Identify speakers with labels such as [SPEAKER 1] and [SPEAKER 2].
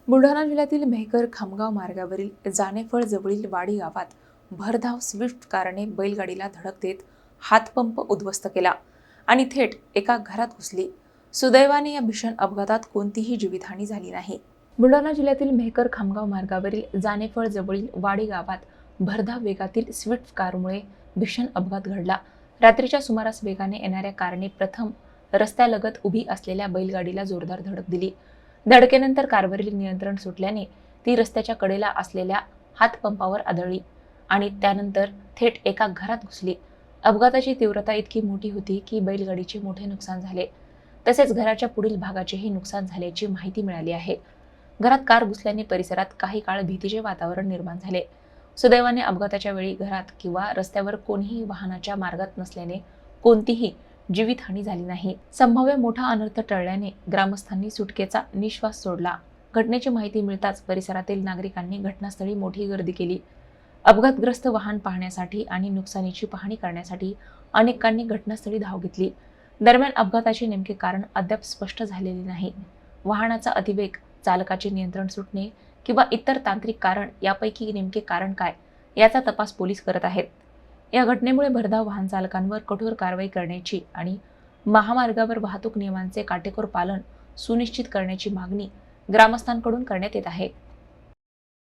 [SPEAKER 1] बुलढाणा जिल्ह्यातील मेहकर खामगाव मार्गावरील जानेफळ जवळील वाडी गावात भरधाव स्विफ्ट कारने बैलगाडीला धडक देत हातपंप उद्ध्वस्त केला आणि थेट एका घरात घुसली। सुदैवाने या भीषण अपघातात कोणतीही जीवितहानी झाली नाही। बुलढाणा जिल्ह्यातील मेहकर खामगाव मार्गावरील जानेफळ जवळील वाडी गावात भरधाव वेगातील स्विफ्ट कारमुळे भीषण अपघात घडला। रात्रीच्या सुमारास वेगाने येणाऱ्या कारने प्रथम रस्त्यालगत उभी असलेल्या बैलगाडीला जोरदार धडक दिली। धडकेनंतर कारवरील नियंत्रण सुटल्याने ती रस्त्याच्या कडेला असलेल्या हातपंपावर आदळली आणि त्यानंतर थेट एका घरात घुसली। अपघाताची तीव्रता इतकी मोठी होती की बैलगाडीचे मोठे नुकसान झाले, तसेच घराच्या पुढील भागाचेही नुकसान झाल्याची माहिती मिळाली आहे। घरात कार घुसल्याने परिसरात काही काळ भीतीचे वातावरण निर्माण झाले। सुदैवाने अपघाताच्या वेळी घरात किंवा रस्त्यावर कोणीही वाहनाच्या मार्गात नसल्याने कोणतीही जीवितहानी झाली नाही। संभाव्य मोठा अनर्थ टळल्याने ग्रामस्थांनी सुटकेचा निश्वास सोडला। घटनेची माहिती मिळताच परिसरातील नागरिकांनी घटनास्थळी मोठी गर्दी केली। अपघातग्रस्त वाहन पाहण्यासाठी आणि नुकसानीची पाहणी करण्यासाठी अनेकांनी घटनास्थळी धाव घेतली। दरम्यान अपघाताचे नेमके कारण अद्याप स्पष्ट झालेले नाही। वाहनाचा अतिवेग, चालकाचे नियंत्रण सुटणे किंवा इतर तांत्रिक कारण यापैकी नेमके कारण काय याचा तपास पोलीस करत आहेत। या घटनेमुळे भरधाव वाहन चालकांवर कठोर कारवाई करण्याची आणि महामार्गावर वाहतूक नियमांचे काटेकोर पालन सुनिश्चित करण्याची मागणी ग्रामस्थांकडून करण्यात येत आहे।